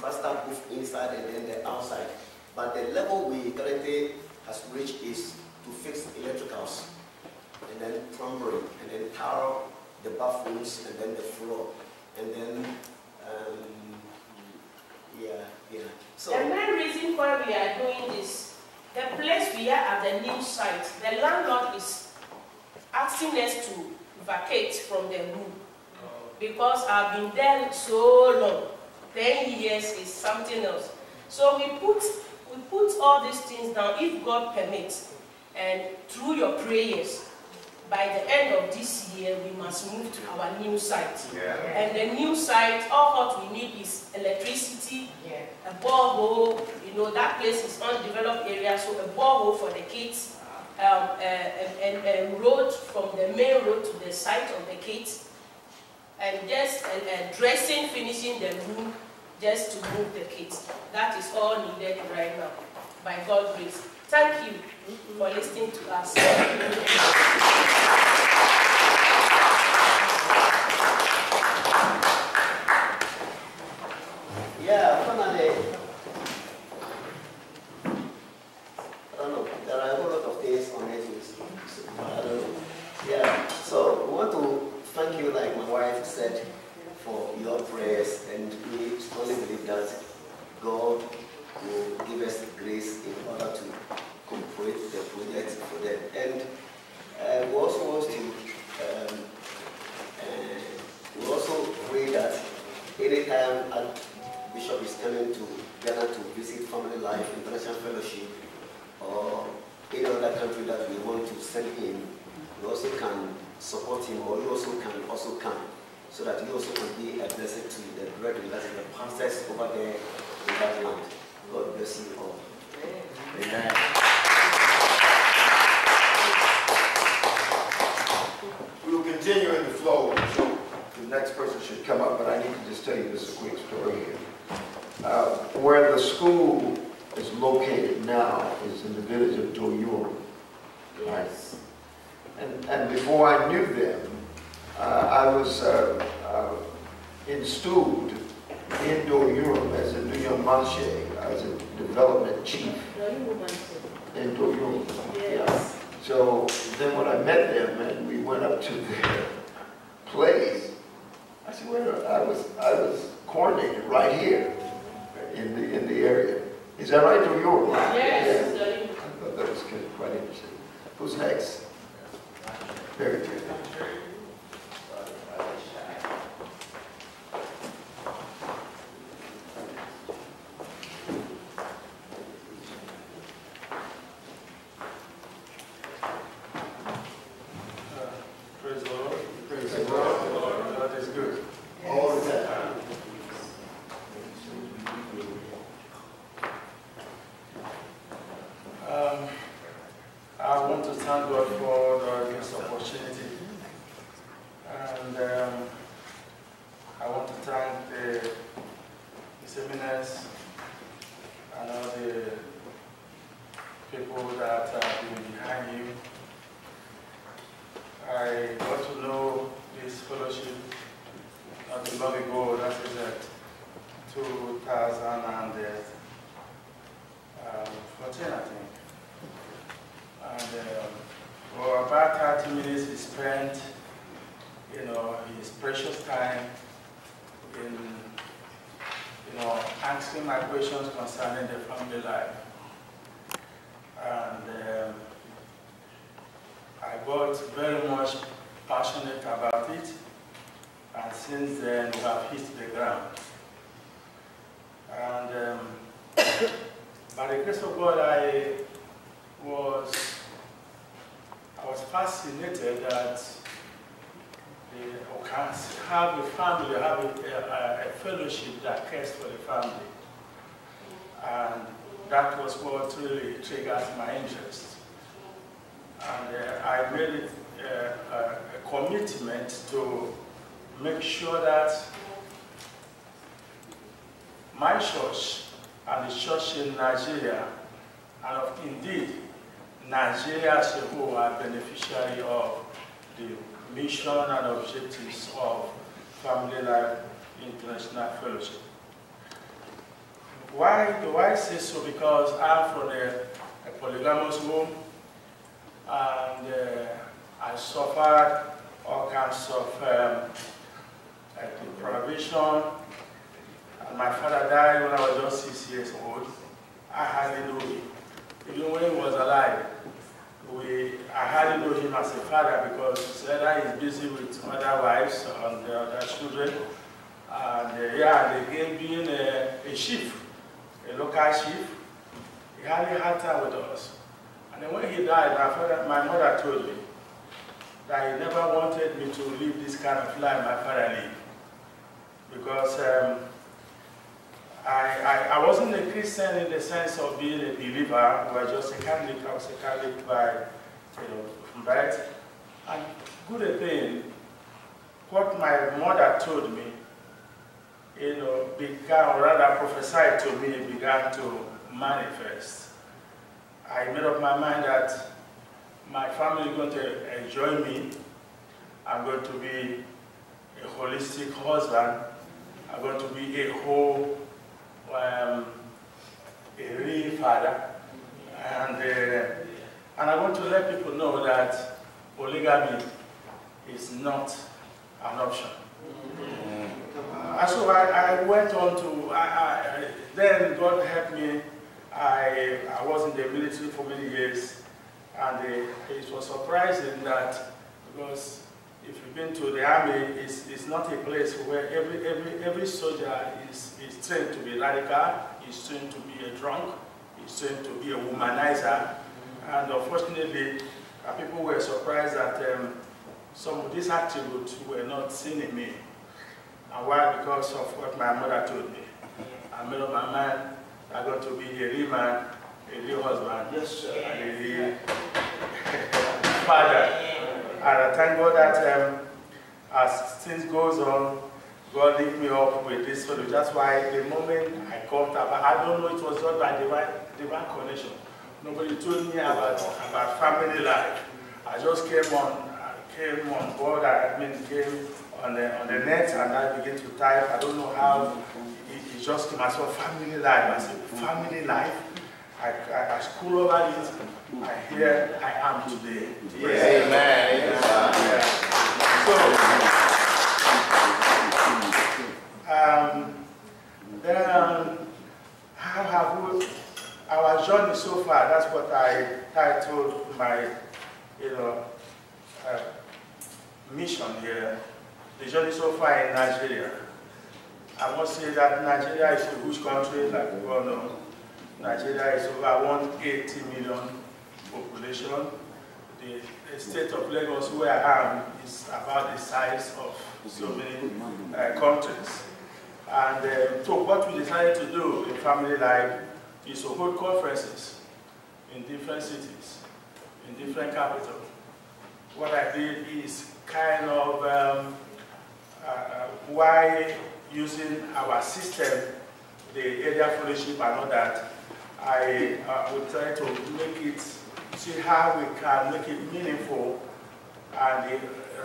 infrastructure both inside and then the outside. But the level we currently has reached is to fix electricals, and then plumbing, and then tile the bathrooms, and then the floor, and then So the main reason why we are doing this, the place we are at the new site, the landlord is asking us to vacate from the room because I've been there so long. 10 years is something else. So we put all these things down, if God permits, and through your prayers, by the end of this year, we must move to our new site. Yeah. And the new site, all what we need is electricity, a borehole. You know, that place is undeveloped area, so a borehole for the kids, a road from the main road to the site of the kids, and just dressing, finishing the room, just to move the kids. That is all needed right now, by God's grace. Thank you for listening to us. yeah, finally, I don't know, there are a whole lot of things on it. I don't know. Yeah, so we want to thank you, like my wife said, for your prayers, and we strongly believe that God will give us the grace in order to complete the project for them. And we also want to we also pray that anytime a bishop is coming to Ghana to visit Family Life International Fellowship or any other country that we want to send him, we also can support him, or we also can come, so that he also can be a blessing to the brethren, that is the pastors over there in that land. God bless you all. Amen. We will continue in the flow, so the next person should come up, but I need to just tell you this quick story here. Where the school is located now is in the village of Doyur. Yes. And before I knew them, I was installed in Doyur as a New York Manche, as a development chief in Doyur. Yes. So then when I met them and we went up to their place, I said, well, I was coordinated right here in the area. Is that right, Doyur? Yes. Yeah. I thought that was quite interesting. Who's next? Very good. Praise the Lord. Praise the Lord. God is good. All the time. I want to thank God for this opportunity, and I want to thank the seminars and all the people that have been behind you. I got to know this fellowship not too long ago, that is at 2014, I think. And for about 30 minutes he spent, his precious time in, asking my questions concerning the family life. And I got very much passionate about it, and since then we have hit the ground. And by the grace of God, I was fascinated that we can have a family, have a fellowship that cares for the family. And that was what really triggered my interest. And I made it a commitment to make sure that my church and the church in Nigeria, and indeed Nigeria as a whole, are beneficiary of the mission and objectives of Family Life International Fellowship. Why do I say so? Because I'm from a polygamous home, and I suffered all kinds of deprivation. And my father died when I was just 6 years old. I hardly knew him. Even when he was alive, I hardly know him as a father because either he's busy with other wives and other children. And yeah, they gave being a chief, a local chief. He hardly had time with us. And then when he died, my mother told me that he never wanted me to live this kind of life my father lived. Because I wasn't a Christian in the sense of being a believer. I was just a Catholic. I was a Catholic by, from birth. And good again, what my mother told me, began, or rather prophesied to me, began to manifest. I made up my mind that my family is going to enjoy me. I'm going to be a holistic husband. I'm going to be a whole, a real father. And I want to let people know that polygamy is not an option. So I went on to, then God helped me. I was in the military for many years, and it was surprising that, because if you've been to the army, it's not a place where every soldier is trained to be radical, is trained to be a drunk, is trained to be a womanizer. And unfortunately, people were surprised that some of these attributes were not seen in me. And why? Because of what my mother told me. I made up my mind I'm going to be a real man, a real husband, yes, and a real father. And I thank God that as things goes on, God lift me up with this solution. That's why the moment I come to, I don't know, it was just by divine connection. Nobody told me about family life. I just came on board. Came on the net, and I began to type. I don't know how it just came as well. Family life. I said, family life. I school over it. And here I am today. Yes. Amen. Then how have we, our journey so far? That's what I titled my, mission here. The journey so far in Nigeria. I must say that Nigeria is a huge country, like we all know. Nigeria is over 180 million population. The state of Lagos, where I am, is about the size of so many countries. And so what we decided to do in family life is to hold conferences in different cities, in different capitals. What I did is kind of why using our system, the area fellowship and all that, I will try to make it, see how we can make it meaningful and the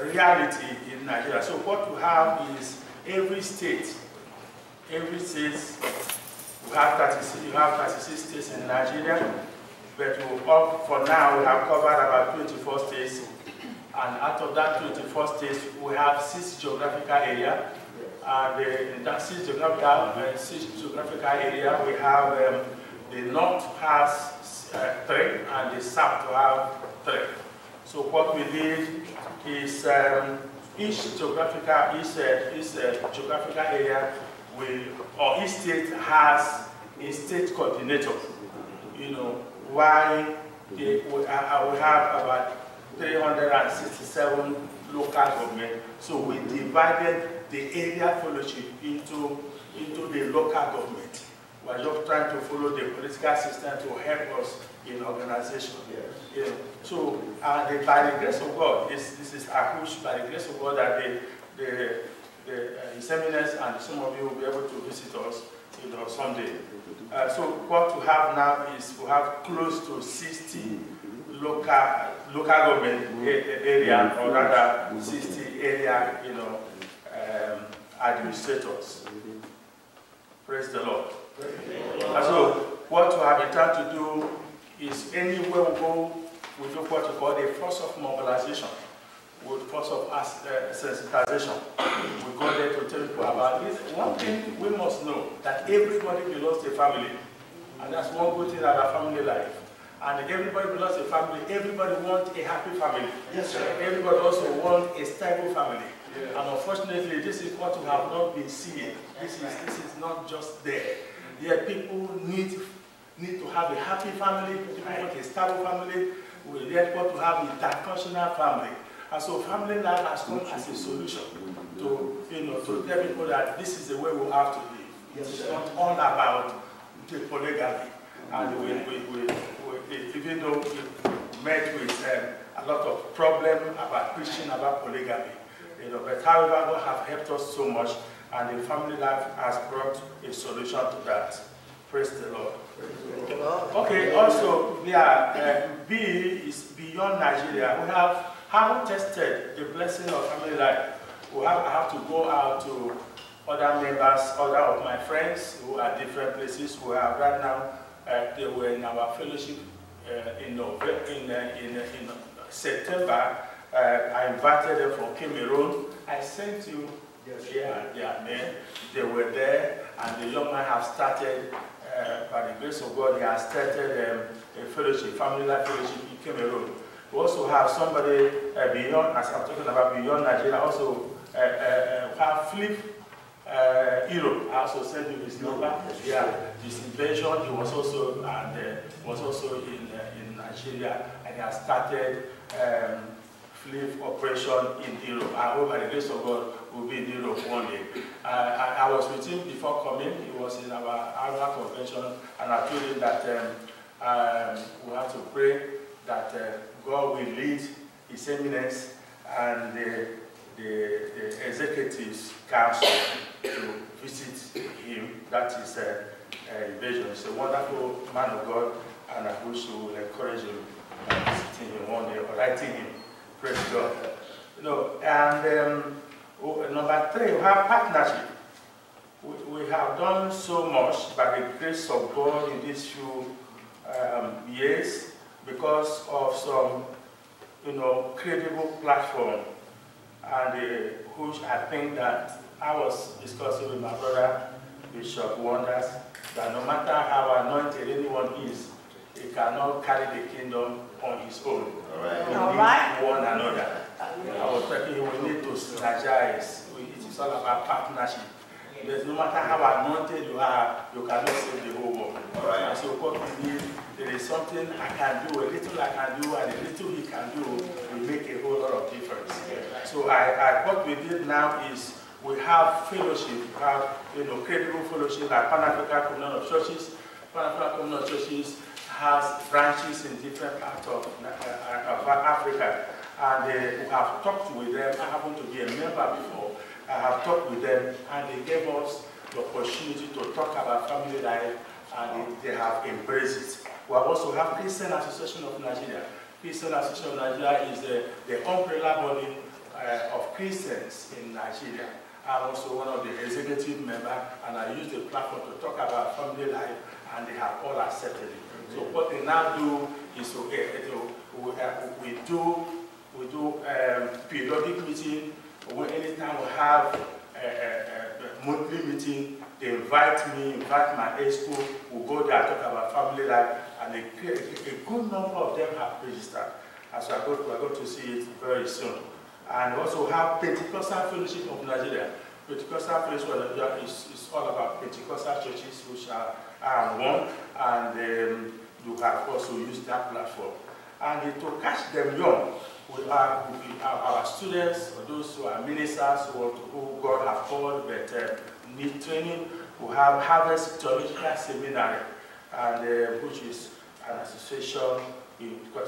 reality in Nigeria. So what we have is every state, we have 36 states in Nigeria, but for now we have covered about 24 states. And out of that 24 states, we have 6 geographical areas. And in that 6 geographical area, we have the north has 3 and the south have 3. So what we did is each geographical area or each state has a state coordinator. Why we have about 367 local government. So we divided the area fellowship into the local government. We're just trying to follow the political system to help us in organization. Yes. So by the grace of God, this is a push by the grace of God that the seminars and some of you will be able to visit us someday. So what we have now is we have close to 60 local government area, or rather 60 area, administrators. Praise the Lord. try to do is anywhere we go, we do what we call the force of mobilization, with force of sensitization. We go there to tell people about this. One thing we must know, that everybody belongs to a family. And that's one good thing about family life. And everybody belongs to a family. Everybody wants a happy family. Yes, sir. Everybody also wants a stable family. Yeah. And unfortunately, this is what we have not been seeing. This is not just there. Yeah, people need to have a happy family. People want a stable family. We yet want to have a dysfunctional family. And so family life has come as a solution to, to tell people that this is the way we have to live. It's not all about the polygamy. And even though we met with a lot of problems about preaching about polygamy, but however, God have helped us so much, and the family life has brought a solution to that. Praise the Lord. Okay, also, B is beyond Nigeria. We haven't tested the blessing of family life. I have to go out to other members, other of my friends who are different places who are right now. They were in our fellowship in September. I invited them from Cameroon. I sent you their men. They were there, and the young man have started, by the grace of God, he has started a fellowship, family life fellowship in Cameroon. We also have somebody beyond, as I'm talking about beyond Nigeria, also have FLIF Europe. I also sent you his number. Yeah, his invasion. He was also in Nigeria, and he has started FLIF operation in Europe. I hope by the grace of God will be in Europe one day. I was with him before coming. He was in our annual convention, and I told him that we have to pray that God will lead His Eminence and the Executives Council to visit him. That is invasion. He's a wonderful man of God, and I wish we will encourage him visiting him one day or writing him. Praise God. And number 3, we have partnership. We have done so much by the grace of God in these few years because of some, credible platform, and which I think that I was discussing with my brother Bishop Wonders, that no matter how anointed anyone is, he cannot carry the kingdom on his own. We need one another. I was talking, we need to synergize. It is all about partnership. Because no matter how anointed you are, you cannot save the whole world. And so what we need, there is something I can do, a little I can do, and a little he can do will make a whole lot of difference. So what we did now is we have fellowship, we have credible fellowship like Pan-African Communion of Churches. Pan-African Communion of Churches has branches in different parts of Africa, and we have talked with them. I happen to be a member before. I have talked with them, and they gave us the opportunity to talk about family life, and they have embraced it. We also have Christian Association of Nigeria. Christian Association of Nigeria is the umbrella body of Christians in Nigeria. I'm also one of the executive members, and I use the platform to talk about family life, and they have all accepted it. So what they now do is we do periodic meeting. Anytime we have a monthly meeting, they invite me, invite my exco, we go there and talk about family life, and a good number of them have registered. And so we're going to see it very soon. And also have Pentecostal Fellowship of Nigeria. Pentecostal Fellowship of Nigeria is all about Pentecostal churches which are one, and you have also used that platform. And to catch them young, we have our students, or those who are ministers, who God has called but need training. We have Harvest Theological Seminary, and which is an association with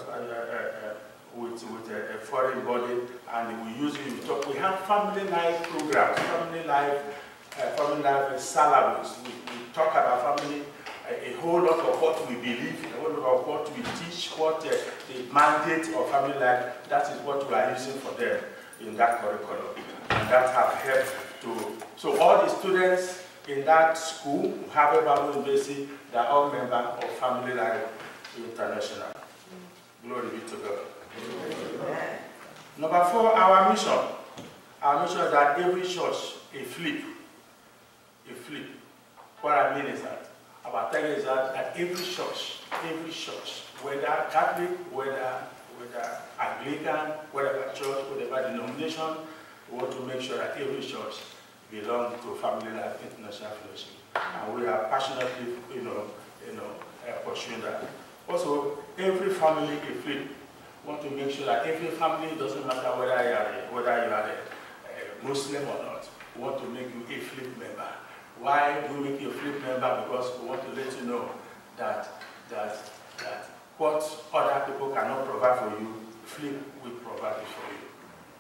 a foreign body, and we use it. We have family life programs, family life syllabus. We talk about family. A whole lot of what we believe, a whole lot of what we teach, what the mandate of family life, that is what we are using for them in that curriculum. And that have helped to, so all the students in that school, Harvard Bible University, they are all members of Family Life International. Glory be to God. Amen. Number 4, our mission. Our mission is that every church, a FLIF. What I mean is that, our target is that every church, whether Catholic, whether Anglican, whatever church, whatever denomination, we want to make sure that every church belongs to Family Life International Fellowship. And we are passionately, pursuing that. Also, every family, if we want to make sure that every family, doesn't matter whether you are a Muslim or not, we want to make you a FLIF member. Why do we make you a FLIF member? Because we want to let you know that what other people cannot provide for you, FLIF will provide it for you.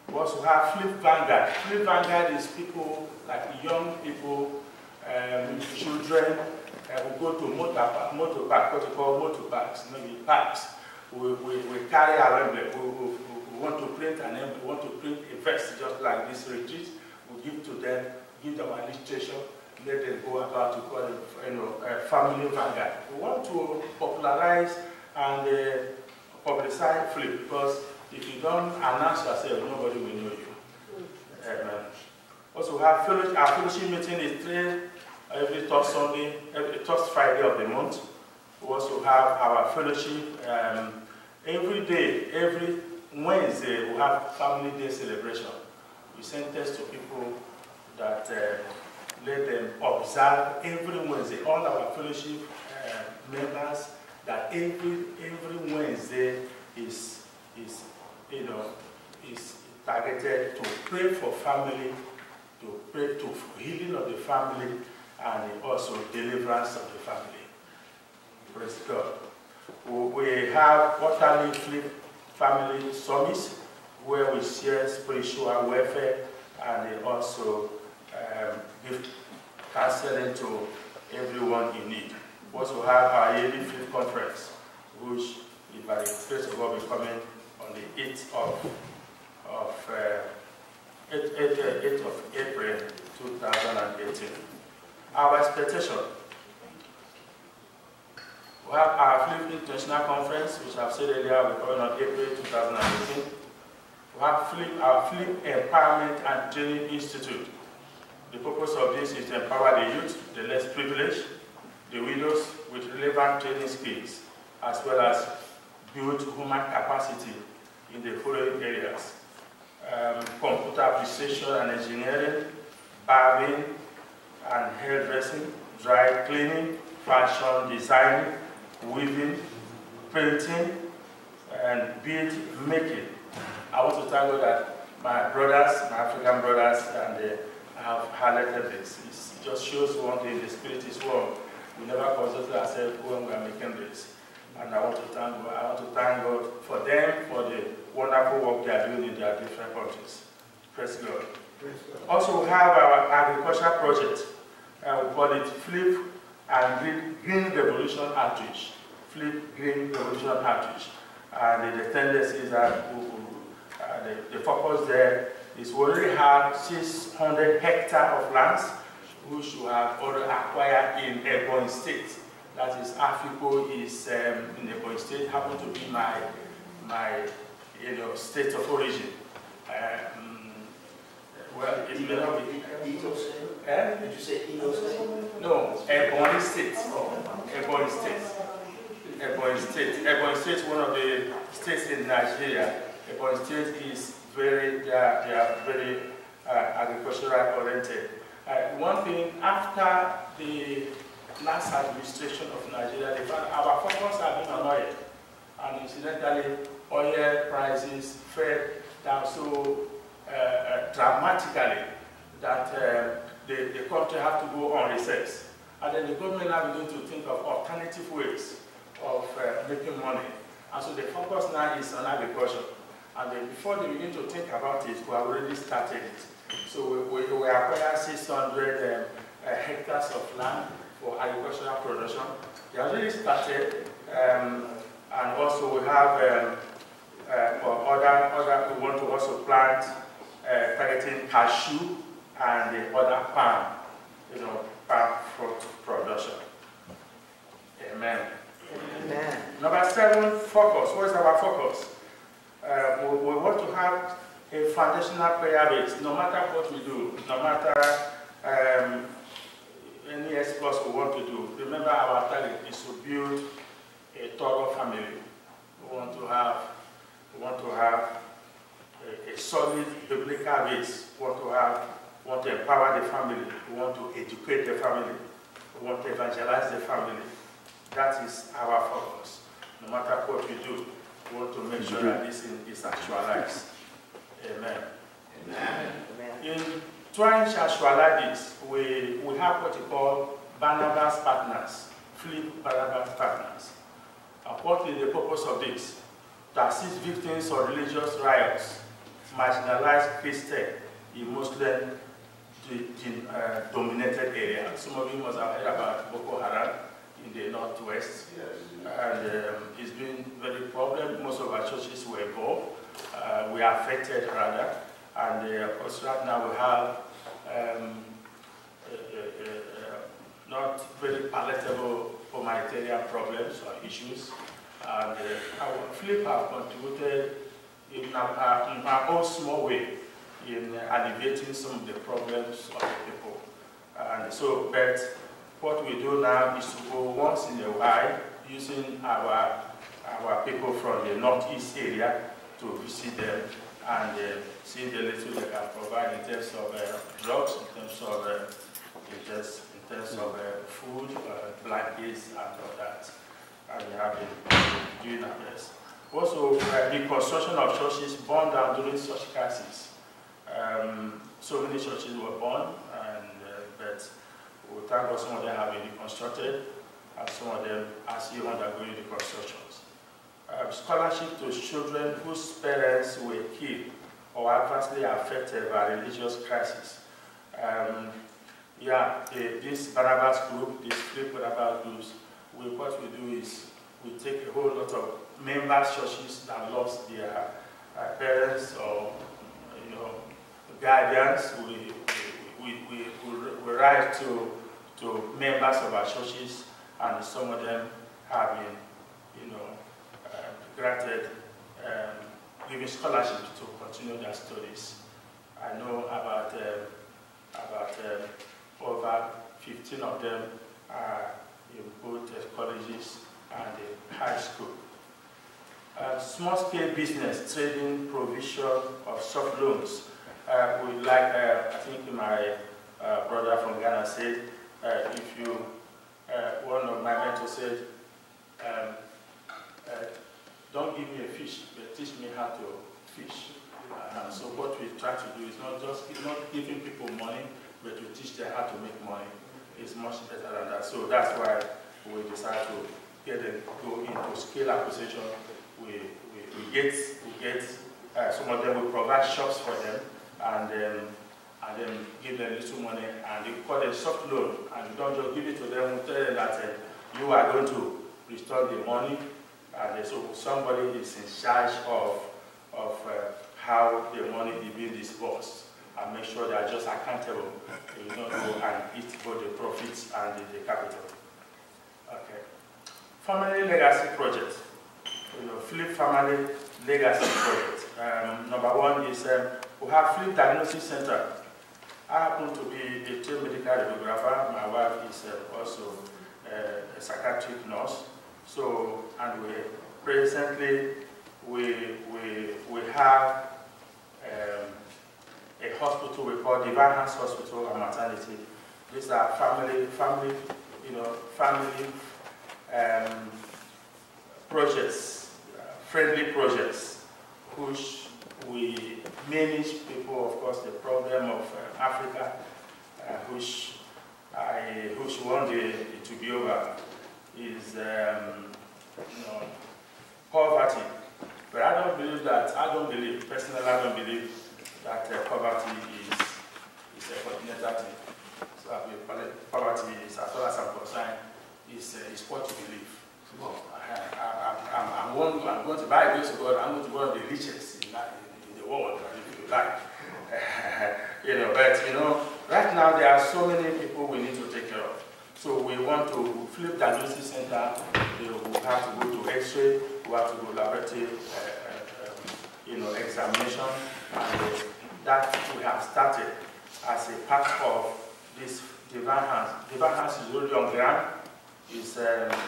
We also have FLIF Vanguard. FLIF Vanguard is people, like young people, children, who go to motorpark, what you call motorparks, maybe parks. We carry our emblem. We want to print an emblem. We want to print a vest just like this retreat. We give to them, give them an illustration, let them go about to call it, Family Vanguard. We want to popularize and publicize FLIF, because if you don't announce yourself, nobody will know you. Also, we have our fellowship meeting is every third Sunday, every third Friday of the month. We also have our fellowship every day, every Wednesday. We have Family Day celebration. We send tests to people that let them observe every Wednesday. All our fellowship members, that every Wednesday is targeted to pray for family, to pray to healing of the family, and also deliverance of the family. Praise God. We have quarterly FLIF family summits where we share spiritual welfare, and also give counseling to everyone in need. We also have our yearly FLIF conference, which, by the grace of God, will be coming on the 8th of April 2018. Our expectation. We have our FLIF International Conference, which I've said earlier, will be coming on April 2018. We have our FLIF Empowerment and Training Institute. The purpose of this is to empower the youth, the less privileged, the widows with relevant training skills, as well as build human capacity in the following areas: computer appreciation and engineering, barbering and hairdressing, dry cleaning, fashion design, weaving, printing, and bead making. I want to thank God that my brothers, my African brothers, and have highlighted this. It just shows one thing: the spirit is one. We never consulted ourselves when we are making this. And I want to thank God. I want to thank God for them, for the wonderful work they are doing in their different countries. Praise God. Praise God. Also, we have our agriculture project. We call it FLIF and Green Revolution Outreach. FLIF Green Revolution Outreach. And the tendency is that the focus there is we already have 600 hectares of lands which we have already acquired in Ebonyi State. That is, Africa is in Ebonyi State, happen to be my state of origin. Well, it may not be. Did you say Imo State? No, Ebonyi State. Ebonyi State. Ebonyi State. Ebonyi State is one of the states in Nigeria. Ebonyi State is they are very agricultural oriented. One thing, after the last administration of Nigeria, they found our focus has been on oil. And incidentally, oil prices fell down so dramatically that the country have to go on recess. And then the government now beginning to think of alternative ways of making money. And so the focus now is on agriculture. And then before they begin to think about it, we have already started it. So we acquired 600 hectares of land for agricultural production. They already started, and also we have we want to also plant targeting cashew and the other palm focus. What is our focus? We want to have a foundational prayer base, no matter what we do, no matter any exploits we want to do. Remember, our target is to build a thorough family. We want to have a solid biblical base. We want to empower the family. We want to educate the family. We want to evangelize the family. That is our focus. No matter what we do, we want to make sure that this is actualized. Amen. Amen. In trying to actualize this, we have what we call Barnabas partners, FLIF Barnabas partners. And what is the purpose of this? To assist victims of religious riots, marginalized Christians in Muslim dominated areas. Some of you must have heard about Boko Haram in the northwest. Yes. And it's been very problem. Most of our churches were involved. We are affected rather. And of course right now we have not very palatable humanitarian problems or issues. And our FLIF have contributed in our own small way in alleviating some of the problems of the people. And so, but what we do now is to go once in a while using our people from the northeast area to visit them and see the little they can provide in terms of drugs, in terms of food, blankets, and all that. And we have been doing our best. Also, the construction of churches burned down during such crises. So many churches were burned, and but we thank God some of them have been reconstructed, and some of them are still undergoing reconstructions. Scholarship to children whose parents were killed or adversely affected by religious crisis. This Barnabas group, this FLIF Barnabas groups, what we do is we take a whole lot of member churches that lost their parents or guardians. We write to members of our churches, and some of them have been granted giving scholarships to continue their studies. I know about over 15 of them are in both colleges and high school. Small-scale business, trading, provision of soft loans. I think my brother from Ghana said, one of my mentors said, don't give me a fish, but teach me how to fish. So what we try to do is not giving people money, but to teach them how to make money. It's much better than that. So that's why we decided to go into scale acquisition. We get some of them, we provide shops for them, and then give them little money, and they call it soft loan. And you don't just give it to them, we tell them that you are going to restore the money, and so somebody is in charge of how the money is being disbursed, and make sure they are just accountable. You don't go and eat both the profits and the capital. Okay. Family legacy project. FLIF family legacy project. Number one is we have FLIF Diagnosis Center. I happen to be a trained medical radiographer. My wife is also a psychiatric nurse. So, and we have a hospital we call Divine Hands Hospital and Maternity. These are family projects, friendly projects, which we manage people, of course, the problem of Africa, which one day it will be over, is poverty. But I don't believe, personally I don't believe that poverty is a continental thing. So poverty is, as far as I'm concerned, is what you believe. I'm going to buy this God. I'm going to be one of the richest in the world, if you like. But right now there are so many people we need to take care of. So we want to flip diagnosis center. We have to go to X-ray. We have to go laboratory, examination, and that we have started as a part of this Divine Hands. Divine Hands is already on ground. It's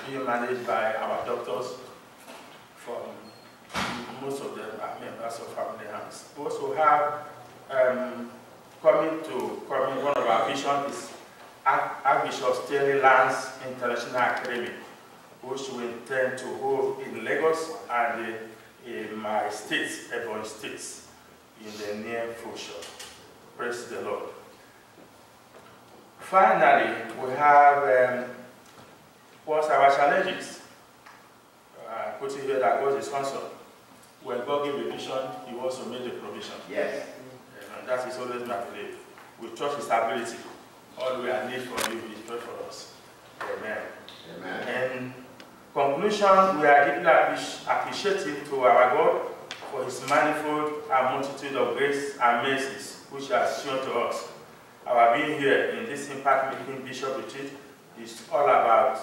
being managed by our doctors. Most of them are members of Family Hands. We also have coming, one of our visions is Archbishop Stanley Lance International Academy, which we intend to hold in Lagos and in my states, Ebonyi states, in the near future. Praise the Lord. Finally, we have what's our challenges. Put it here that God is concerned. When God gave a vision, He also made a provision. Yes. And that is always my belief. We trust His ability. All we are need for you is pray for us. Amen. Amen. In conclusion, we are deeply appreciative to our God for His manifold and multitude of grace and mercies which He has shown to us. Our being here in this impact-making bishop retreat is all by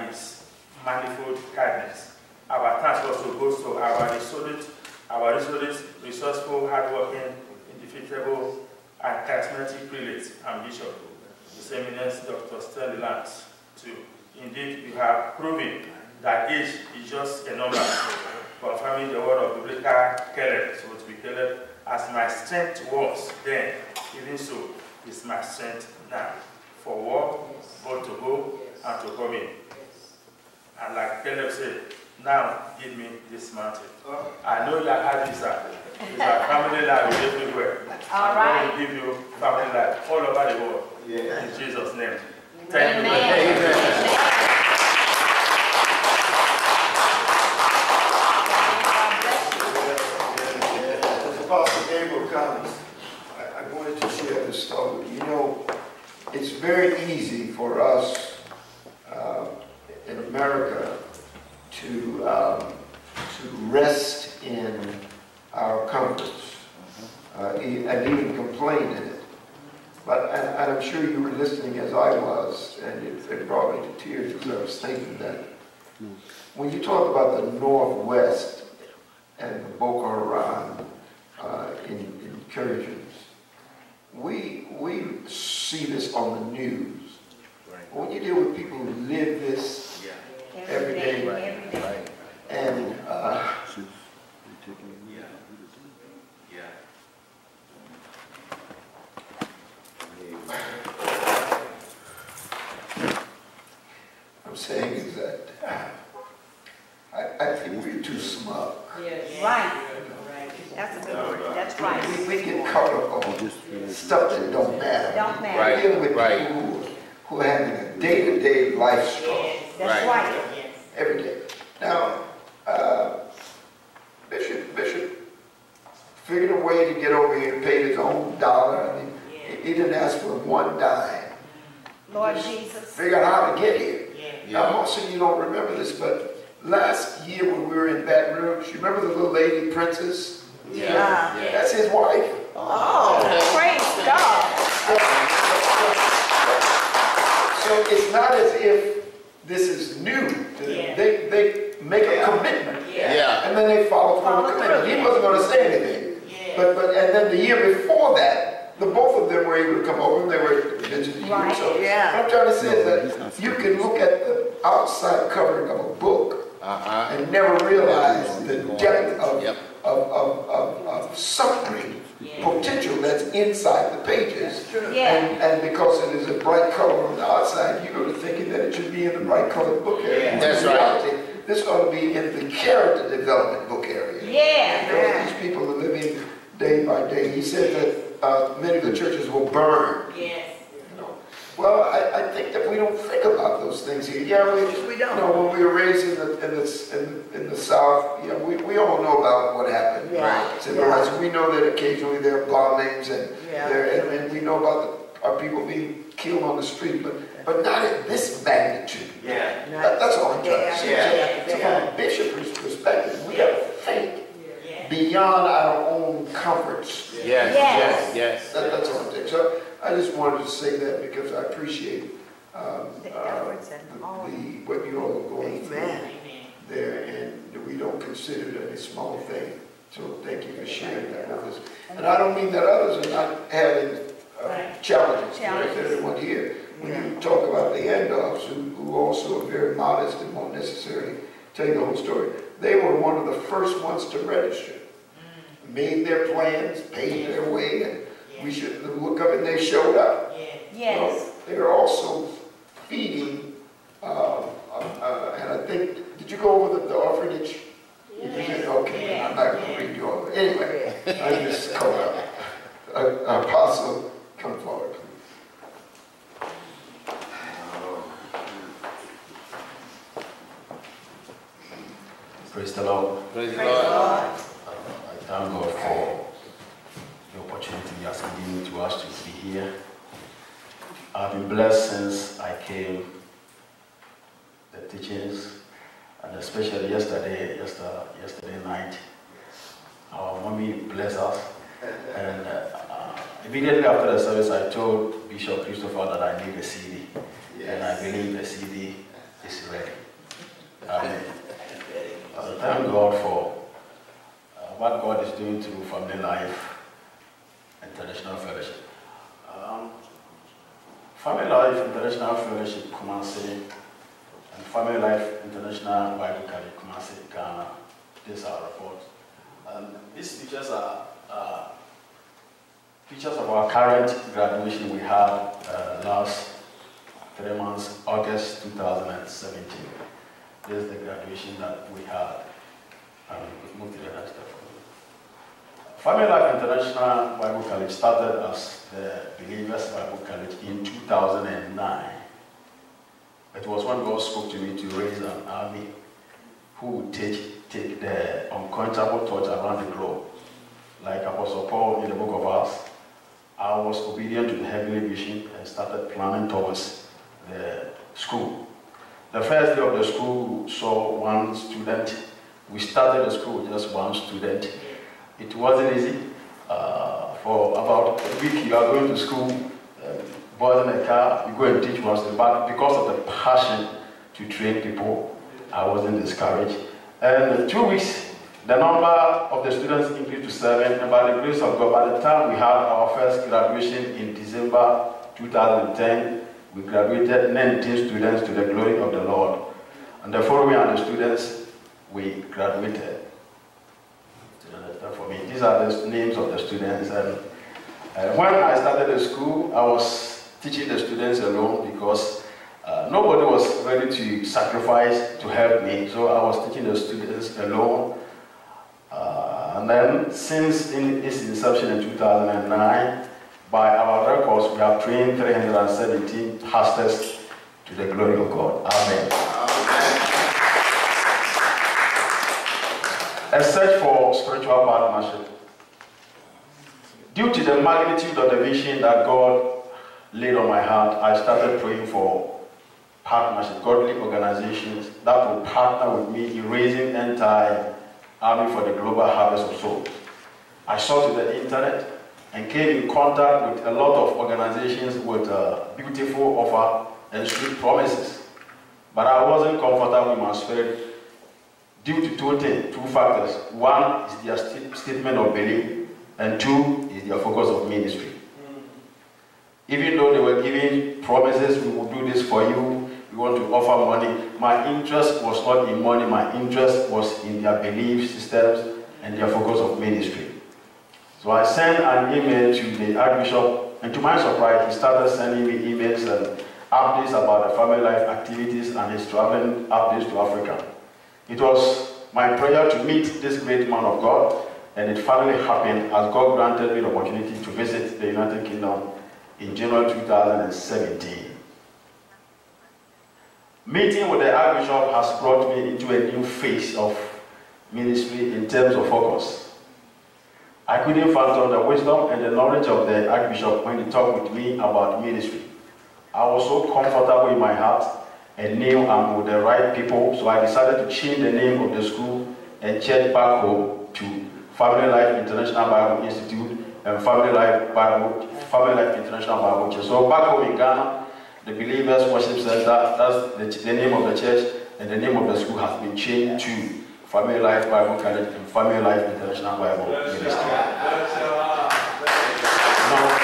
His manifold kindness. Our thanks also goes to our resolute, resourceful, hardworking, indefatigable, and charismatic prelate and bishop, His Eminence Dr. Stanley Lance, too. Indeed, you have proven that age is just a number, confirming the word of biblical Caleb, so to be Caleb, as my strength was then, even so is my strength now, for work, both to go and to come in. And like Caleb said, now give me this mountain. I know you had this it's a family life everywhere. All right. God will give you family life all over the world. Yeah. In Jesus' name. Thank you. Amen. As Apostle Gabriel comes, I wanted to share this story. You know, it's very easy for us in America to rest in our comforts and even complain in it. But and I'm sure you were listening as I was, and it brought me to tears because I was thinking that when you talk about the Northwest and the Boko Haram incursions, we see this on the news. When you deal with people who live this every day, Right. and I'm saying is that I think we're too smug. Right. That's a good word. That's right. We get caught up on stuff that don't matter. Don't matter. We're dealing with people who are having a day-to-day life struggle That's right. every day. Now, Bishop figured a way to get over here and pay his own dollar. I mean, he didn't ask for one dime. Lord Jesus. Figured out how to get here. Now, most of you don't remember this, but last year when we were in Baton Rouge, you remember the little lady, Princess? Yeah. That's his wife. Oh, praise God. So it's not as if this is new to them. They make a commitment. And then they follow through on the commitment. He wasn't going to say anything. But and then the year before that, the both of them were able to come over and they were visiting you. Right. So what I'm trying to say is that you can look at the outside covering of a book and never realize the depth of suffering potential that's inside the pages. And because it is a bright color on the outside, you go to thinking that it should be in the bright colored book area. That's right. This ought to be in the character development book area. Because these people are living day by day. He said that many of the churches will burn. Well, I think that we don't think about those things here. We don't. You know, when we were raised in the South, you know, we all know about what happened. So we know that occasionally there are bombings and we know about our people being killed on the street, but not at this magnitude. That's all I'm trying to say. So from a bishop's perspective, we got to think beyond our own comforts. Yes. That's all I'm saying. So I just wanted to say that because I appreciate considered a small thing. So thank you for sharing that with us. And I don't mean that others are not having challenges. Like everyone here. When you talk about the Andolphs, who also are very modest and won't necessarily tell you the whole story, they were one of the first ones to register. Made their plans, paid their way, and we should look up, and they showed up. Yes. They are also feeding, and I think, did you go over the orphanage? Yes. Okay, I'm not going to read you all. Anyway, I just called up. Apostle, come forward, please. Praise the Lord. Praise the Lord. I thank God for the opportunity He has given to us to be here. I've been blessed since I came, the teachings, and especially yesterday night. Our mommy blessed us. And immediately after the service, I told Bishop Christopher that I need a CD. Yes. And I believe the CD is ready. I thank God for what God is doing through Family Life International Fellowship. Family Life International Fellowship, Kumasi, and Family Life International Bible College, Kumasi, Ghana. This is our report. These pictures are pictures of our current graduation we had last 3 months, August 2017. This is the graduation that we had. Move to the next step. Family Life International Bible College started as the Believers Bible College in 2009. It was when God spoke to me to raise an army who would take the unquenchable torch around the globe. Like Apostle Paul in the book of Acts, I was obedient to the heavenly vision and started planning towards the school. The first day of the school saw one student. We started the school with just one student. It wasn't easy. For about a week, you are going to school, boys in a car, you go and teach once, but because of the passion to train people, I wasn't discouraged. And in 2 weeks, the number of the students increased to 7, and by the grace of God, by the time we had our first graduation in December 2010, we graduated 19 students to the glory of the Lord. And the following are the students we graduated. For me, these are the names of the students. And when I started the school, I was teaching the students alone because nobody was ready to sacrifice to help me. So I was teaching the students alone. And then since its inception in 2009, by our records, we have trained 317 pastors to the glory of God. Amen. A search for spiritual partnership. Due to the magnitude of the vision that God laid on my heart, I started praying for partnership, godly organizations that will partner with me in raising end-time army for the global harvest of souls. I saw to the internet and came in contact with a lot of organizations with a beautiful offer and sweet promises. But I wasn't comfortable in my spirit due to two factors. One is their statement of belief, and two is their focus of ministry. Even though they were giving promises, we will do this for you, we want to offer money, my interest was not in money, my interest was in their belief systems and their focus of ministry. So I sent an email to the Archbishop, and to my surprise, he started sending me emails and updates about the family life activities and his traveling updates to Africa. It was my prayer to meet this great man of God, and it finally happened as God granted me the opportunity to visit the United Kingdom in January 2017. Meeting with the Archbishop has brought me into a new phase of ministry in terms of focus. I couldn't fathom the wisdom and the knowledge of the Archbishop when he talked with me about ministry. I was so comfortable in my heart and knew I'm with the right people, so I decided to change the name of the school and church back home to Family Life International Bible Institute and Family Life International Bible Church. So back home in Ghana, the Believers Worship Center, that's the name of the church, and the name of the school has been changed to Family Life Bible College and Family Life International Bible Ministry. No,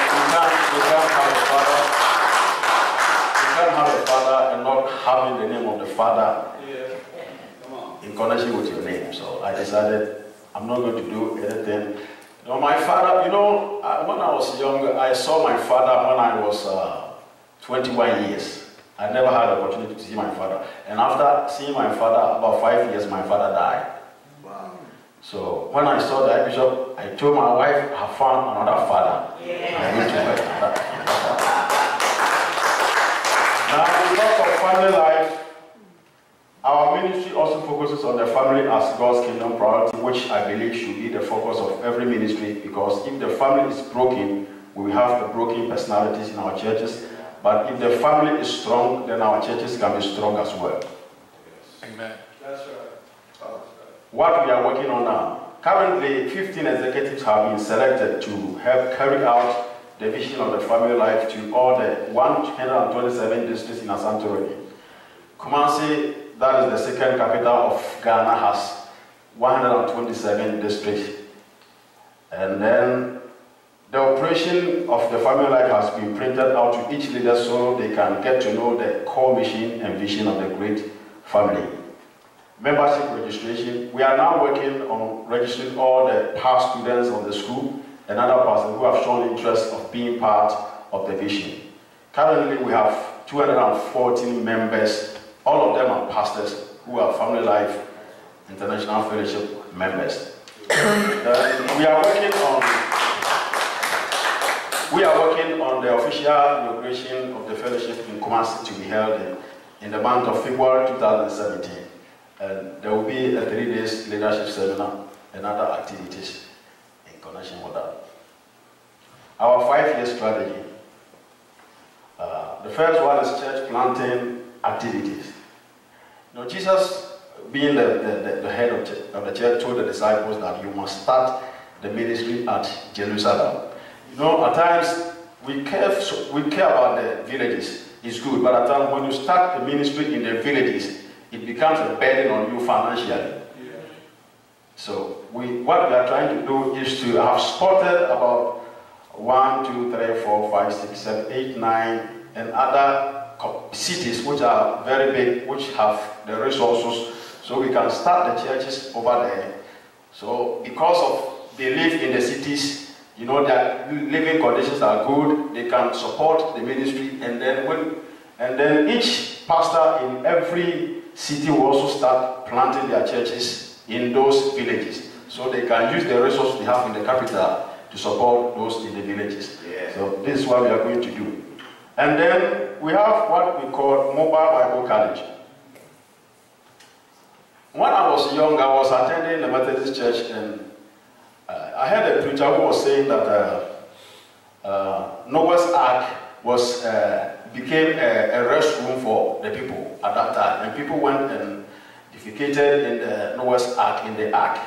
you can't have a father and not having the name of the father in connection with your name. So I decided I'm not going to do anything. You know, my father, when I was younger, I saw my father when I was 21 years. I never had the opportunity to see my father. And after seeing my father, about 5 years, my father died. Wow. So when I saw the Archbishop, I told my wife I found another father. I went to her. Now, because of family life, our ministry also focuses on the family as God's kingdom priority, which I believe should be the focus of every ministry, because if the family is broken, we will have the broken personalities in our churches. But if the family is strong, then our churches can be strong as well. Amen. That's right. What we are working on now. Currently, 15 executives have been selected to help carry out the vision of the family life to all the 127 districts in Asante region. Kumasi, that is the second capital of Ghana, has 127 districts. And then the operation of the family life has been printed out to each leader so they can get to know the core mission and vision of the great family. Membership registration. We are now working on registering all the past students of the school and other persons who have shown interest of being part of the vision. Currently, we have 214 members. All of them are pastors who are Family Life International Fellowship members. We are working on the official inauguration of the fellowship in Kumasi to be held in the month of February 2017. And there will be a 3 days leadership seminar and other activities in connection with that. Our 5-year strategy. The first one is church planting activities. You know, Jesus, being the head of the church, told the disciples that you must start the ministry at Jerusalem. You know, at times we care about the villages. It's good, but at times when you start the ministry in the villages, it becomes a burden on you financially. Yeah. So what we are trying to do is to have spotted about 1, 2, 3, 4, 5, 6, 7, 8, 9, and other cities which are very big, which have the resources, so we can start the churches over there. So because of they live in the cities, you know, their living conditions are good, they can support the ministry, and then each pastor in every city will also start planting their churches in those villages, so they can use the resources they have in the capital to support those in the villages. Yeah. So this is what we are going to do. And then we have what we call Mobile Bible College. When I was young, I was attending the Methodist church, and I heard a preacher who was saying that Noah's Ark became a restroom for the people at that time, and people went and defecated in the Noah's Ark, in the ark.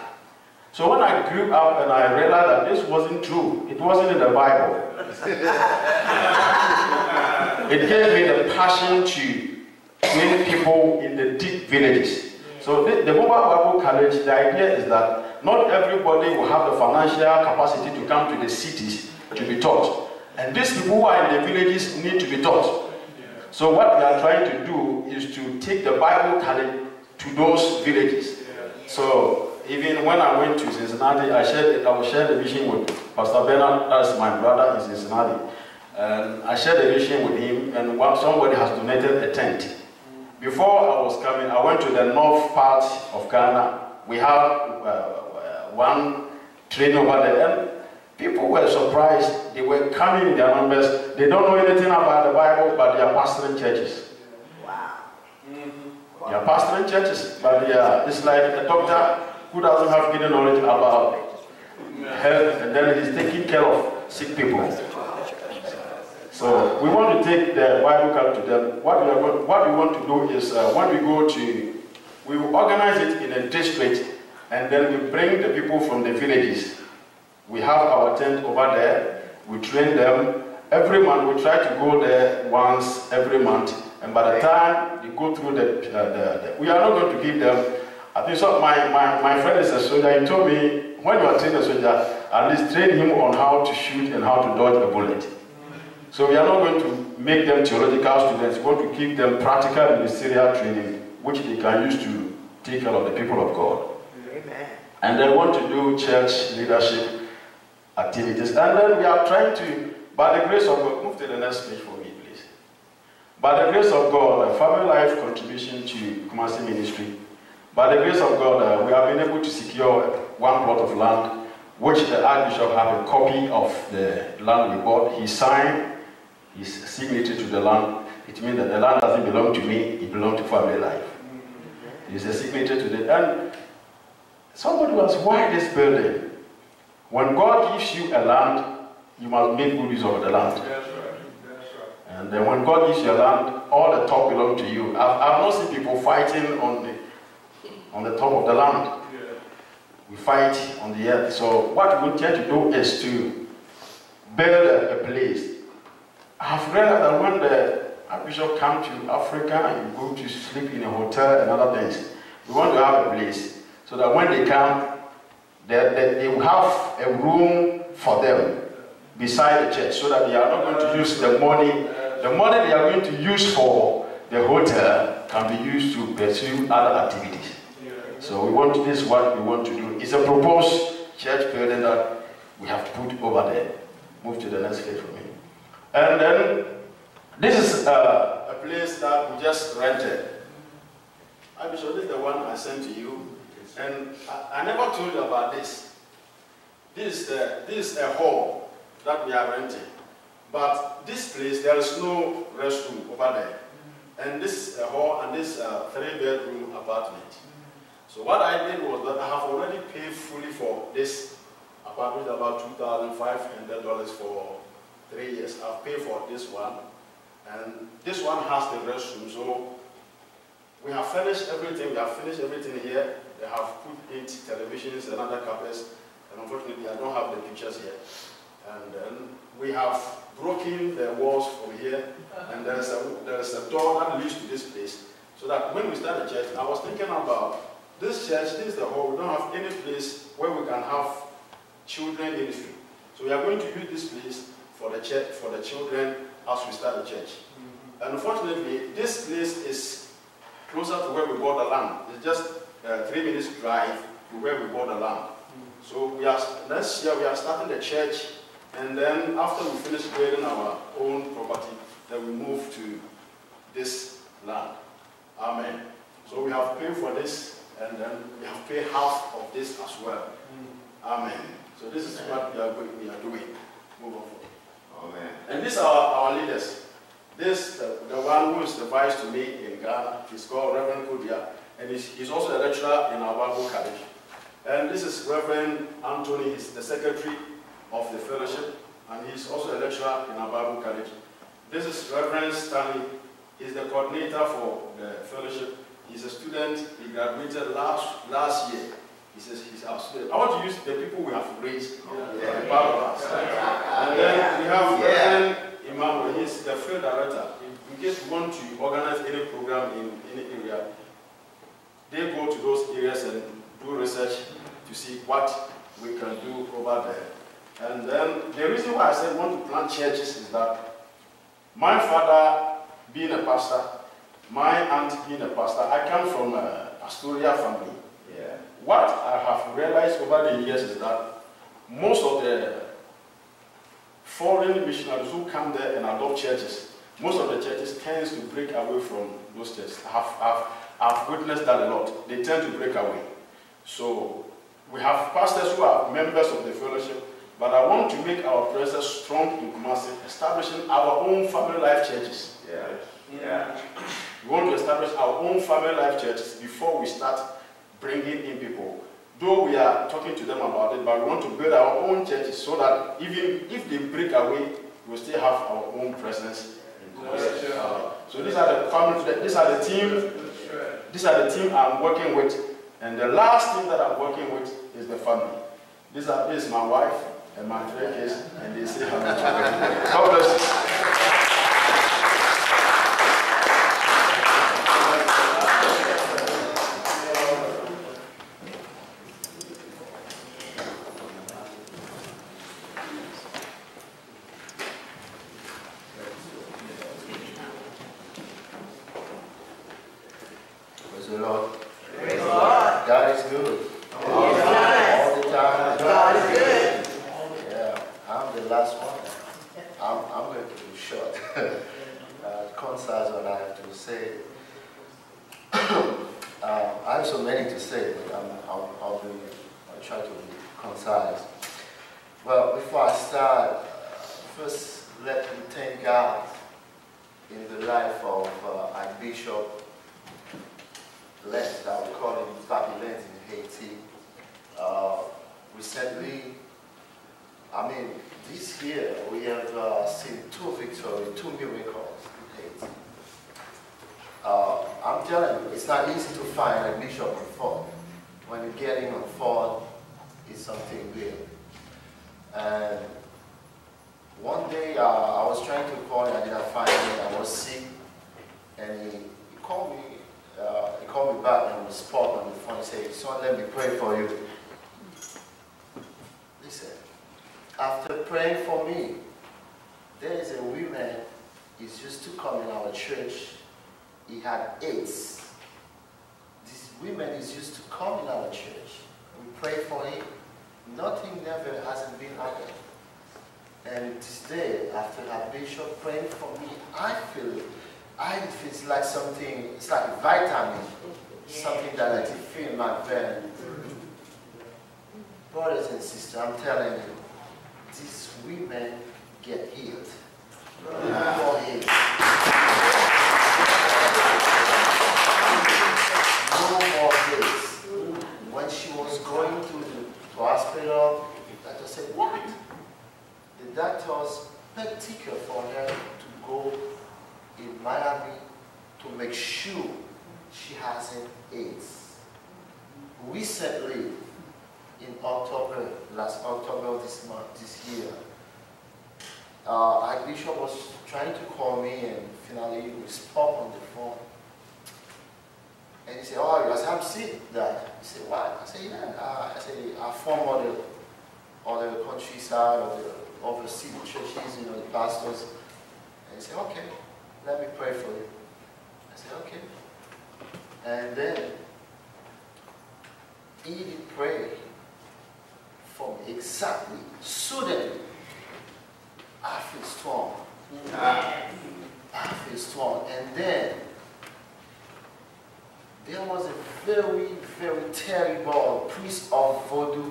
So when I grew up and I realized that this wasn't true, it wasn't in the Bible. It gave me the passion to train people in the deep villages. So the Mobile Bible College, the idea is that not everybody will have the financial capacity to come to the cities to be taught. And these people who are in the villages need to be taught. So what we are trying to do is to take the Bible college to those villages. So even when I went to Cincinnati, I will share the vision with Pastor Bernard, that's my brother in Cincinnati. I shared the vision with him, and somebody has donated a tent. Before I was coming, I went to the north part of Ghana. We have one train over there, and people were surprised. They were coming in their numbers. They don't know anything about the Bible, but they are pastoring churches. Wow. Mm-hmm. They are pastoring churches, but it's like a doctor who doesn't have any knowledge about health, and then he's taking care of sick people. So we want to take the Bible college to them. What we want to do is when we go to, we will organize it in a district, and then we bring the people from the villages. We have our tent over there. We train them. Every month we try to go there once every month, and by the time they go through we are not going to give them I think so. My friend is a soldier. He told me, when you are training a soldier, at least train him on how to shoot and how to dodge a bullet. So we are not going to make them theological students. We want to give them practical ministerial training, which they can use to take care of the people of God. Amen. And they want to do church leadership activities. And then we are trying to, by the grace of God, move to the next page for me, please. By the grace of God, a family life contribution to Kumasi ministry. By the grace of God, we have been able to secure one plot of land, which the Archbishop have a copy of the land we bought. He signed his signature to the land. It means that the land doesn't belong to me, it belongs to family life. He's a signature to the, and somebody was, why this building? When God gives you a land, you must make good use of the land. That's right. That's right. And then when God gives you a land, all the top belongs to you. I've not seen people fighting on the top of the land. Yeah. We fight on the earth. So what we intend to do is to build a place. I've realized that when the Archbishop comes to Africa and you go to sleep in a hotel and other things, we want to have a place so that when they come, they will have a room for them beside the church, so that they are not going to use the money. The money they are going to use for the hotel can be used to pursue other activities. So we want, this is what we want to do. It's a proposed church building that we have put over there. Move to the next page for me. And then this is a place that we just rented. Archbishop, this is the one I sent to you. And I never told you about this. This is a hall that we are renting. But this place, there is no restroom over there. And this is a hall and this 3-bedroom apartment. So what I did was that I have already paid fully for this apartment, about $2,500 for 3 years. I've paid for this one. And this one has the restroom. So we have finished everything. We have finished everything here. They have put 8 televisions and other carpets, and unfortunately I don't have the pictures here. And then we have broken the walls from here, and there is a door that leads to this place. So that when we start the church, I was thinking about this church, this is the hall, we don't have any place where we can have children ministry. So we are going to use this place for the church, for the children as we start the church. And unfortunately, this place is closer to where we bought the land. It's just 3 minutes drive to where we bought the land. So next year we are starting the church, and then after we finish building our own property, then we move to this land. Amen. So we have paid for this, and then we have paid half of this as well. Amen. So this is what we are doing. Move on. Amen. And these are our leaders. This, the one who is the vice to me in Ghana, he's called Reverend Kodia. And he's also a lecturer in our Bible college. And this is Reverend Anthony, he's the secretary of the fellowship, and he's also a lecturer in our Bible college. This is Reverend Stanley, he's the coordinator for the fellowship. He's a student, he graduated last year. He's our student. I want to use the people we have raised in Bible class. And then we have Reverend Emmanuel, he's the field director. In case you want to organize any program in any area, they go to those areas and do research to see what we can do over there. And then the reason why I said want to plant churches is that my father being a pastor, my aunt being a pastor, I come from a pastoral family. Yeah. What I have realized over the years is that most of the foreign missionaries who come there and adopt churches, most of the churches tend to break away from those churches. I've witnessed that a lot. They tend to break away. So we have pastors who are members of the fellowship, but I want to make our presence strong in Kumasi, establishing our own family life churches. Yeah. Yeah. We want to establish our own family life churches before we start bringing in people. Though we are talking to them about it, but we want to build our own churches so that even if they break away, we'll still have our own presence in Kumasi. So these are the family, these are the team. These are the team I'm working with, and the last team that I'm working with is the family. This is my wife and my 3 kids, and they say how much God bless you. the Lord. Praise the Lord. God is good. All the time. God is good. Yeah, I'm the last one. I'm going to be short. Concise what I have to say. I have so many to say, but I'll try to be concise. Well, before I start, first let me thank God in the life of Archbishop Lent, that we call him Papi Lent in Haiti. Recently, I mean, this year we have seen 2 victories, 2 miracles in Haiti. I'm telling you, it's not easy to find a bishop on phone. When you get him on phone, it's something real. And one day I was trying to call him, I didn't find him, I was sick, and he called me. He called me back on the spot on the phone. He said, "Son, let me pray for you." Listen, after praying for me, there is a woman is used to come in our church. He had AIDS. This woman is used to come in our church. We pray for him. Nothing never hasn't been happening. And this day, after our bishop praying for me, I feel it's like something, it's like a vitamin, something that I feel in my vein. Brothers and sisters, I'm telling you, these women get healed. No AIDS. No more AIDS. When she was going to the hospital, the doctor said, "What?" The doctors made ticket for her to go in Miami to make sure she hasn't AIDS. Recently, in October, last October this month, this year, Archbishop was trying to call me, and finally we spoke on the phone. And he said, "Oh, I said, I'm sick, Dad." He said, "What?" I said, "Yeah." I said, "I form all the countryside, or the overseas churches, you know, the pastors." And he said, "Okay, let me pray for you." I said, "Okay." And then he did pray for me exactly. Suddenly, I feel strong. I feel strong. And then there was a very, very terrible priest of voodoo.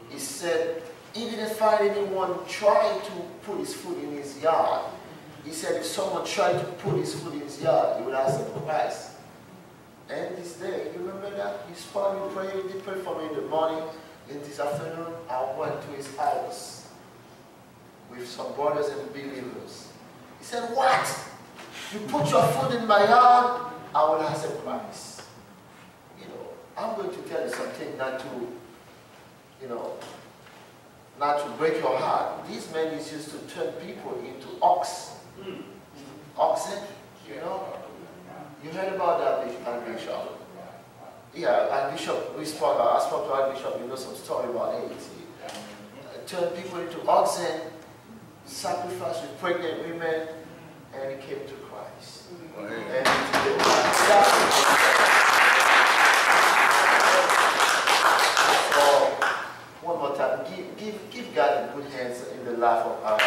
He said he didn't find anyone trying to put his foot in his yard. He said if someone tried to put his foot in his yard, he would ask him Christ. And this day, you remember that? He spoke me prayer, he did pray for me in the morning. In this afternoon, I went to his house with some brothers and believers. He said, "What? You put your foot in my yard? I will ask him Christ." You know, I'm going to tell you something not to, you know, not to break your heart. This man is used to turn people into oxen, you know. You heard about that, Archbishop? Yeah, Archbishop, I spoke to Archbishop, you know some story about Haiti. Turn people into oxen, sacrifice with pregnant women, and he came to Christ. And so, one more time, give God a good hands in the life of our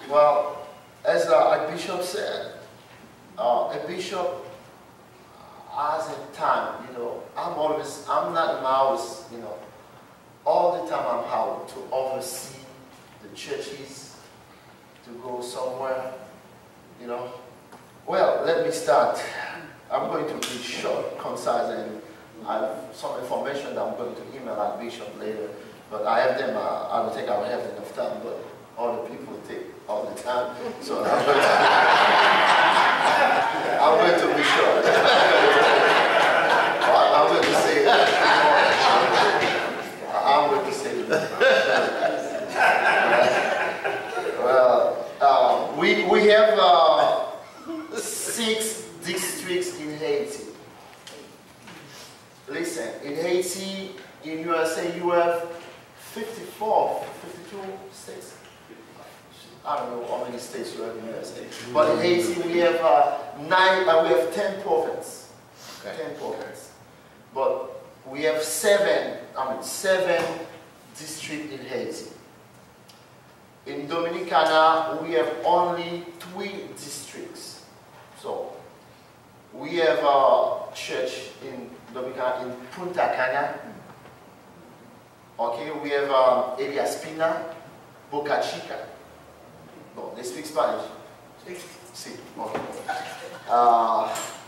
Well, as Archbishop said, a bishop has a time, you know, I'm not in my house, you know, all the time I'm out to oversee the churches, to go somewhere, you know. Well, let me start. I'm going to be short, concise, and I have some information that I'm going to email Archbishop later, but I have them, I don't think I will have enough time, but all the people take all the time, so I'm going to be short. I'm going to say, I'm going to say, well, we have 6 districts in Haiti. Listen, in Haiti, in USA, you have 52 states. I don't know how many states you have in the USA. But in Haiti, we have we have 10 provinces. Okay. 10 provinces. But we have 7 districts in Haiti. In Dominicana, we have only 3 districts. So, we have a church in Dominicana, in Punta Cana. Okay, we have Eliaspina, Boca Chica. No, they speak Spanish. Sí, okay.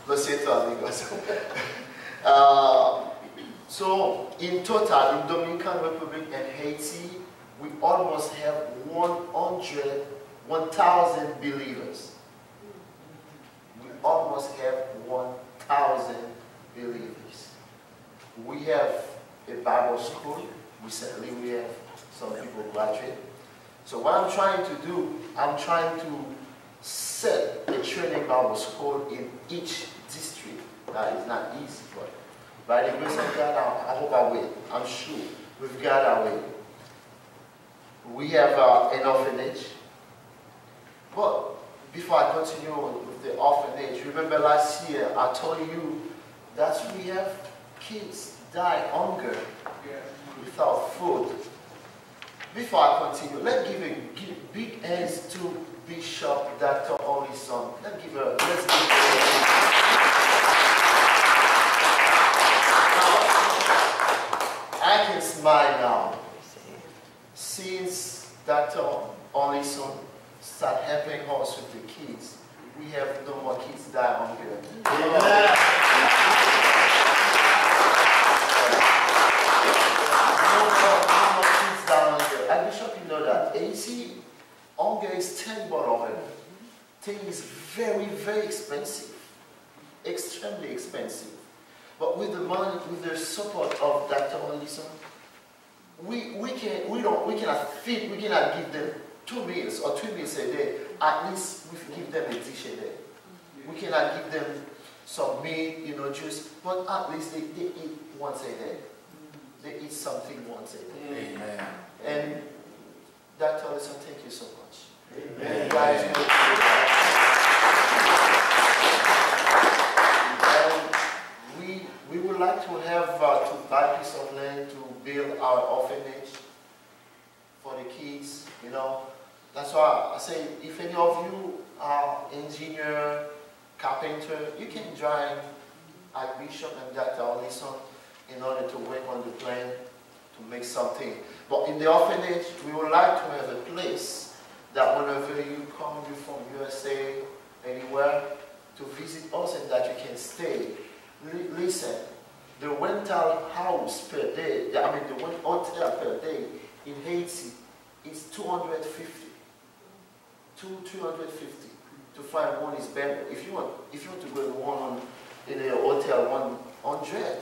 Lo siento, amigos. So, in total, in Dominican Republic and Haiti, we almost have 1,000 believers. We almost have 1,000 believers. We have a Bible school. Recently, we have some people graduate. So what I'm trying to do, I'm trying to set a training Bible school in each district. That is not easy, but by the grace of God, I hope I will. I'm sure with God I will. We have an orphanage. But before I continue with the orphanage, remember last year I told you that we have kids die hunger without food. Before I continue, let's give big hands to Bishop Dr. Olison. Let's give her. I can smile now. Since Dr. Olison started helping us with the kids, we have no more kids die hunger. I wish you know that. And you see, hunger is terrible over there. Thing is very, very expensive. Extremely expensive. But with the money, with the support of Dr. Olison, we cannot give them 2 meals or 3 meals a day. At least we give them a dish a day. We cannot give them some meat, juice, but at least they eat once a day. They eat something once a day. Amen. And Dr. Olison, thank you so much. Amen. And guys, we would like to have to buy a piece of land to build our orphanage for the kids. That's why I say, if any of you are engineer, carpenter, you can join Archbishop and Dr. Olison in order to work on the plan to make something. But in the orphanage, we would like to have a place that whenever you come, you from USA, anywhere, to visit us and that you can stay. Listen, the rental house per day, the hotel per day in Haiti is $250. $250 to find one is better. If you want to go to one in a hotel 100,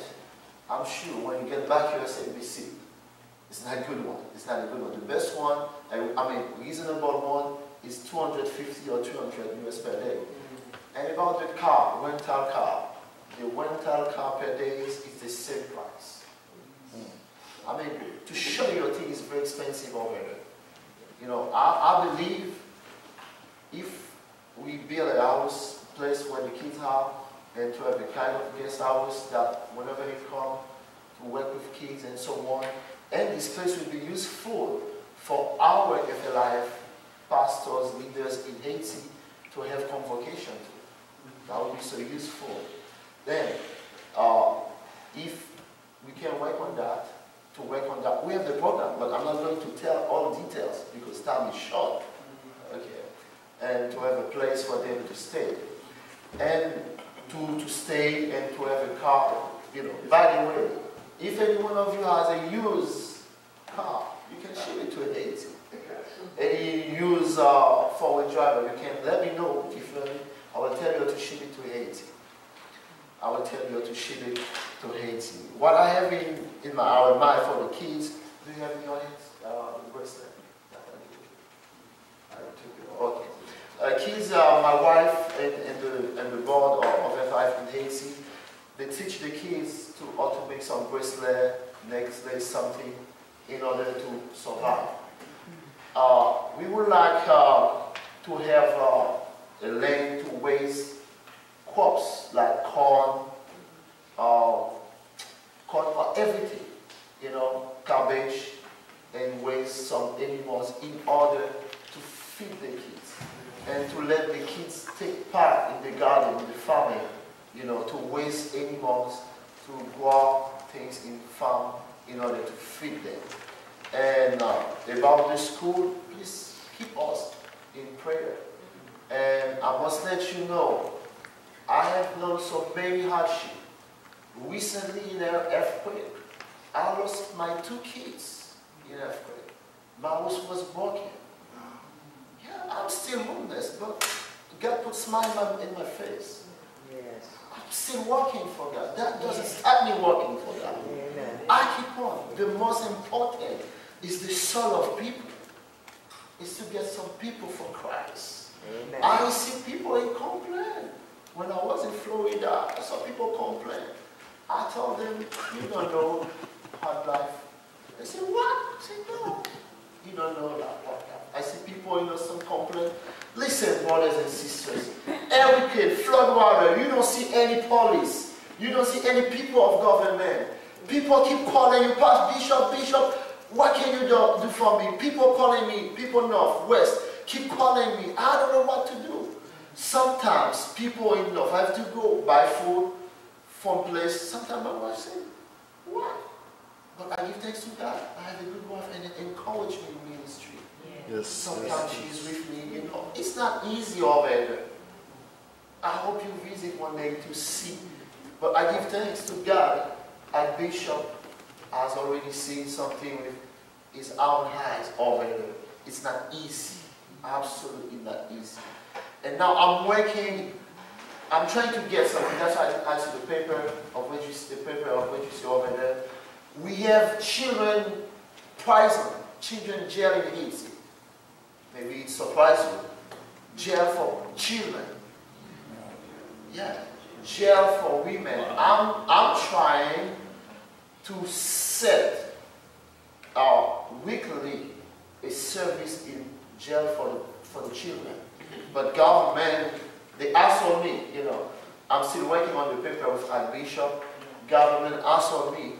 I'm sure when you get back here, SABC, it's not a good one. It's not a good one. The best one, reasonable one, is $250 or $300 US per day. And about the car, rental car, the rental car per day is the same price. To show your thing is very expensive over there. I believe if we build a house, place where the kids are, and to have a kind of guest house that whenever they come to work with kids and so on, and this place will be useful for our FLIF pastors, leaders in Haiti to have convocation to. That would be so useful. Then, if we can work on that, we have the program, but I'm not going to tell all details because time is short. Okay. And to have a place for them to stay. And to stay and to have a car. By the way, if any one of you has a used car, you can ship it to Haiti. Any used four-wheel driver, you can let me know if I will tell you to ship it to Haiti. I will tell you to ship it to Haiti. What I have in our mind for the kids, do you have in your hands the bracelet? Okay. Kids, my wife and the board of FLIF in Haiti, they teach the kids how to make some bracelet, necklace, something in order to survive. We would like to have a land to raise crops like corn, for everything, cabbage, and raise some animals in order to feed the kids and to let the kids take part in the garden, in the farming, to raise animals, to grow things in farm in order to feed them. And about the school, please keep us in prayer. And I must let you know, I have known so many hardships. Recently in an earthquake, I lost my 2 kids in an earthquake. My house was broken. Yeah, I'm still homeless, but God put a smile in my face. Yes. I'm still working for God. That doesn't stop me working for God. Amen. I keep on. The most important is the soul of people. Is to get some people for Christ. Amen. I see people in complain. When I was in Florida, I saw people complain. I told them, you don't know hard life. They said, what? I said, no. You don't know that hard life. I see people, some complain. Listen, brothers and sisters. Hurricane, flood water, you don't see any police. You don't see any people of government. People keep calling you, Bishop, what can you do for me? People calling me, people north, west, keep calling me. I don't know what to do. Sometimes people in north have to go buy food from place. Sometimes my wife says, what? But I give thanks to God. I have a good wife and it encourages me in ministry. Yes. Sometimes she's with me, It's not easy over there. I hope you visit one day to see. But I give thanks to God. Our bishop has already seen something with his own eyes over there. It's not easy. Absolutely not easy. And now I'm trying to get something. That's why I see the paper of what you see over there. We have children prison, children jail in Haiti. Maybe it surprises you. Jail for children. Yeah, jail for women. I'm trying to set weekly a service in jail for the children. But government, they asked for me, I'm still working on the paper with our bishop. Government asked for me.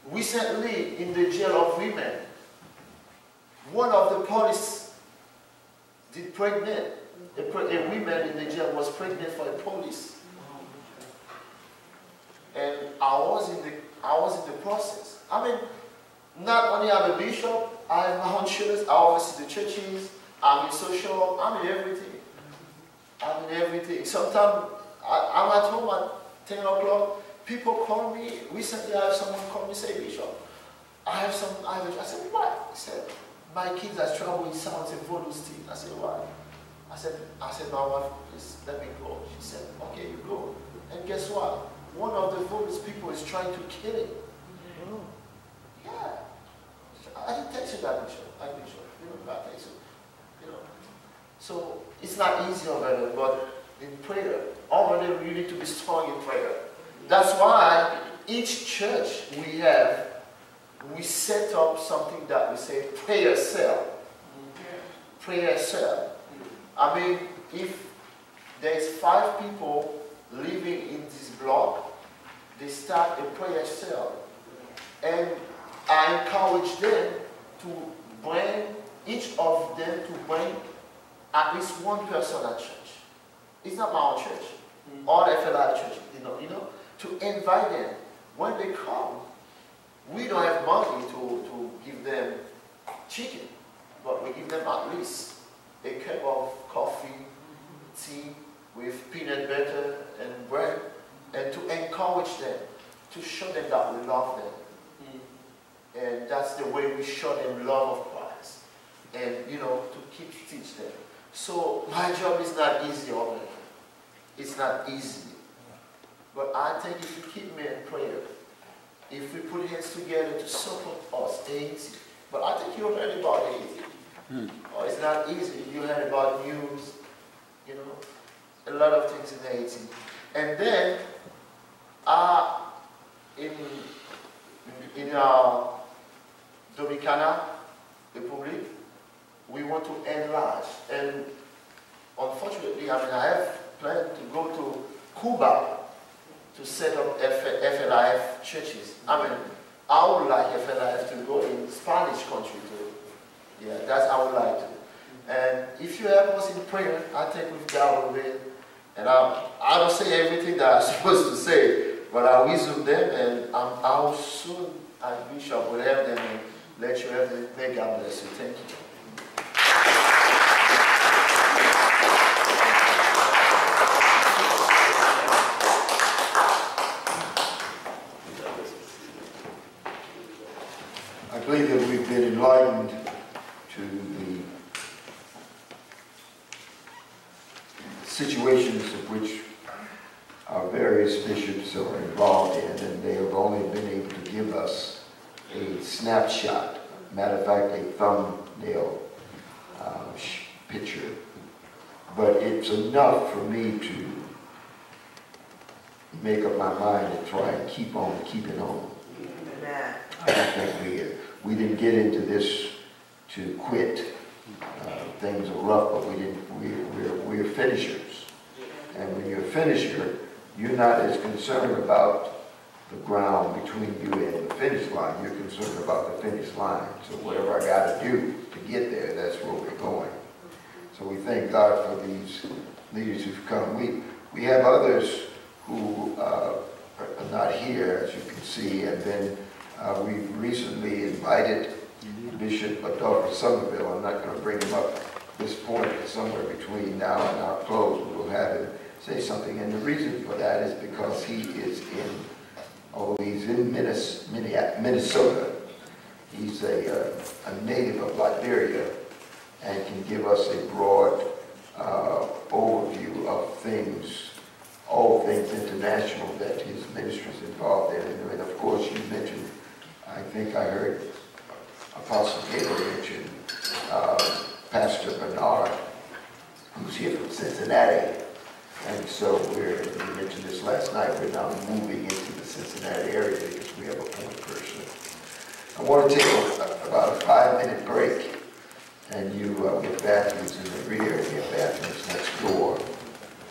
Recently, in the jail of women, one of the police did pregnant. A woman in the jail was pregnant for a police. And I was in the process. I mean, not only I'm a bishop, I have my own church, I oversee the churches, I'm in social, I'm in everything. I'm in everything. Sometimes I'm at home at 10 o'clock, people call me. Recently I have someone call me and say, Bishop, I said, what? He said, my kids are traveling sounds and volume still. I said, why? I said, my wife, please let me go. She said, okay, you go. And guess what? One of the voice people is trying to kill him. Yeah. I didn't text you that, Bishop. I Bishop. God thanks you. So it's not easy over there, but in prayer, over there you need to be strong in prayer. That's why each church we set up something that we say prayer cell. Prayer cell. I mean, if there's 5 people living in this block, they start a prayer cell. And I encourage them to bring, each of them to bring at least one person at church. It's not my own church, all FLI church, to invite them. When they come, we don't have money to give them chicken, but we give them at least a cup of coffee, tea with peanut butter and bread, and to encourage them, to show them that we love them. And that's the way we show them love of Christ. And, to teach them. So my job is not easy over there. It's not easy. But I think if you keep me in prayer, if we put hands together to support us, it's easy. But I think you heard about Haiti. Oh, it's not easy. You heard about news, a lot of things in Haiti. And then, in Dominicana Republic, we want to enlarge. And unfortunately, I mean, I have planned to go to Cuba to set up FLIF churches. I mean, I would like FLIF to go in Spanish country too. Yeah, that's I would like to. And if you help us in prayer, I think we've got with it. And I don't say everything that I'm supposed to say, but I wisdom them, and I'll soon, as Bishop, will help them and let you have them. May God bless you. Thank you. I believe that we've been enlightened to the situations of which our various bishops are involved in, and they have only been able to give us a snapshot, matter of fact, a thumbnail picture. But it's enough for me to make up my mind to try and keep on keeping on. I think we didn't get into this to quit. Things are rough, but we're finishers. And when you're a finisher, you're not as concerned about the ground between you and the finish line. You're concerned about the finish line. So whatever I got to do to get there, that's where we're going. So we thank God for these leaders who've come. We have others who are not here, as you can see, and then we've recently invited Bishop Adolfo Somerville. I'm not going to bring him up at this point, but somewhere between now and our close, we will have him say something. And the reason for that is because he is he's in Minnesota. He's a native of Liberia and can give us a broad overview of things, all things international that his ministry is involved in. And of course, you mentioned, I think I heard Apostle Gabriel mention Pastor Bernard, who's here from Cincinnati. And so we mentioned this last night, we're now moving into the Cincinnati area because we have a point person. I want to take about a 5-minute break, and you get bathrooms in the rear, and get bathrooms next door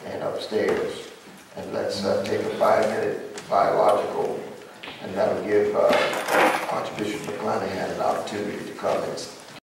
and upstairs. And let's take a 5-minute biological, and that'll give Archbishop McClanahan an opportunity to come and